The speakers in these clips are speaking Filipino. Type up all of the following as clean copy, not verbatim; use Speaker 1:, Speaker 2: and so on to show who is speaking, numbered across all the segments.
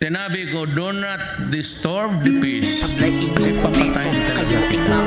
Speaker 1: Sinabi ko, do not disturb the peace. Kasi papatayin talaga kita.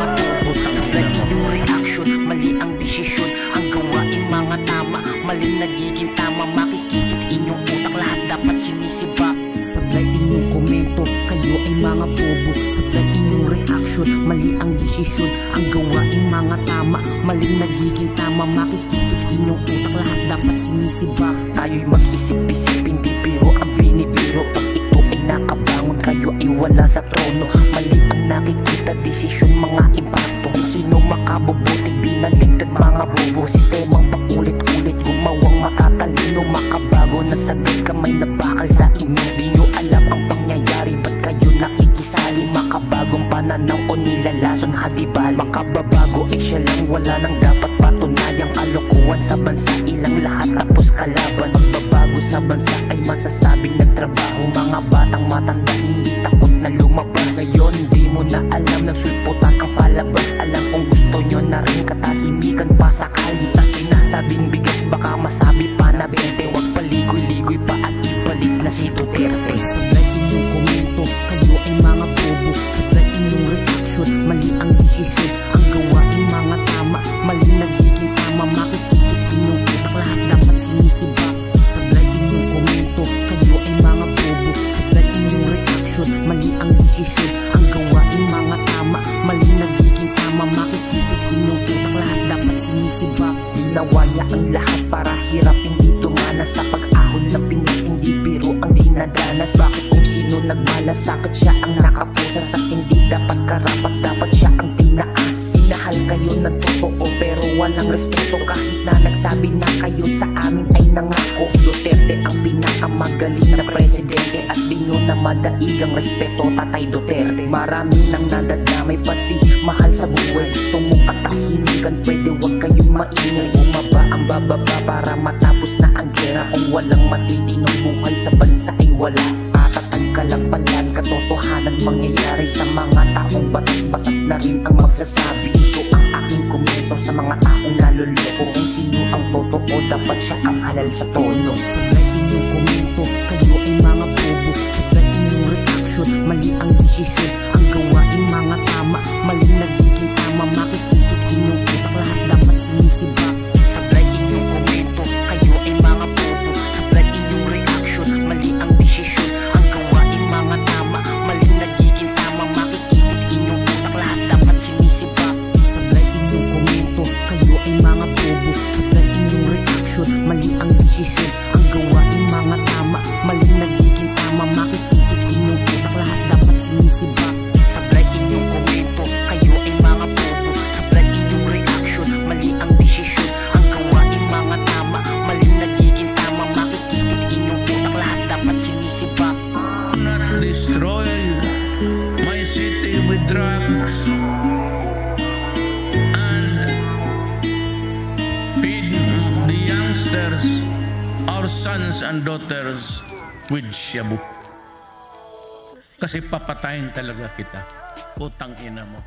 Speaker 2: Sablay inyong reaction, mali ang desisyon. Ang gawain mga tama, mali nagiging tama. Makikikit inyong utak, lahat dapat sinisiba.
Speaker 3: Sablay inyong komento, kayo ay mga bobo. Sablay inyong reaction, mali ang desisyon. Ang gawain mga tama, mali nagiging tama. Makikikit inyong utak, lahat dapat sinisiba.
Speaker 2: Tayo'y mag-isip-isip, hindi biro ang binibiro. Pag ito ay nakabangon, kayo ay wala sa trono. Mali ang nakikita, desisyon, mga impacto. Sino makabubuti, binaligtad mga bobo. Sistemang pakulit-ulit, gumawang matatalino. Makabago na sagad, kamay na bakal sa inyo. Di nyo alam ang pangyayari, ba't kayo nakikisali? Makabagong pananaw o nilalason hadibal. Makababago ay siya lang, wala nang dapat patunayang kalokohan sa bansa. Ilang lahat tapos kalaban. Magbabago sa bansa ay masasabing nagtrabaho. Mga batang matanda hindi takot na lumabas. Ngayon di mo na alam, nagsulputan ang palabas. Alam kung gusto nyo na rin katahimikan pa sakali. Sa sinasabing bigas baka masabi pa na 20. Huwag paligoy-ligoy pa at ibalik na si Duterte.
Speaker 3: Sablay inyong komento, kayo ay mga bobo. Sablay inyong reaction, mali ang desisyon. Ang gawain mga tama, mali nagiging tama. Makikikit inyong utak, lahat dapat sinisiba. Sablay inyong komento, kayo ay mga bobo. Sablay inyong reaction, mali ang desisyon. Ang gawain mga tama, mali nagiging tama. Makikikit inyong utak, lahat dapat sinisiba.
Speaker 2: Ginawa niya ang lahat para hirap hindi dumanas. Sa pag-ahon ng Pinas, hindi biro ang dinadanas. Bakit kung sino nagmalasakit, siya ang nakapusa sa hindi dapat karapat, dapat siya ang tinaas. Sinahal kayo ng totoo pero walang respeto. Kahit na nagsabi na kayo sa amin ay nangako. Duterte ang pinakamagaling na presidente at di nyo na madaigang respeto, Tatay Duterte. Marami nang nadadamay pati mahal sa buhay. Tumukatahimikan, pwede wag kayong maingay. Bumaba ang bababa para matapos na ang gera. Kung walang matitinong buhay sa bansa ay wala. Tatatag ka lang palagi, katotohanan mangyayari sa mga taong batas-batas na rin ang magsasabi. Ito ang aking komento sa mga taong naluloko. Kung sino ang totoo, dapat siya ang halal sa tono.
Speaker 3: Sablay inyong komento, kayo ay mga bobo. Sablay inyong reaction, mali ang desisyon. Ang gawain mga tama, mali nagiging tama. Makikikit inyong utak, lahat dapat sinisiba.
Speaker 2: Sablay inyong komento, kayo ay mga bobo. Sablay inyong reaction, mali ang desisyon. Ang gawain mga tama, mali nagiging tama. Makikikit inyong utak, lahat dapat sinisiba.
Speaker 3: Sablay inyong komento, kayo ay mga bobo. Sablay inyong reaction, mali ang desisyon. Ang gawain mga tama, mali nagiging tama. Makikikit inyong utak, lahat dapat sinisiba.
Speaker 2: Sablay inyong komento, kayo ay mga bobo. Sablay inyong reaction, mali ang desisyon. Ang gawain mga tama, mali nagiging tama. Makikikit inyong utak, lahat dapat sinisiba.
Speaker 1: Do not destroy my city with drugs and feed the youngsters, our sons and daughters, with shabu. Kasi papatayin talaga kita. Putang ina mo.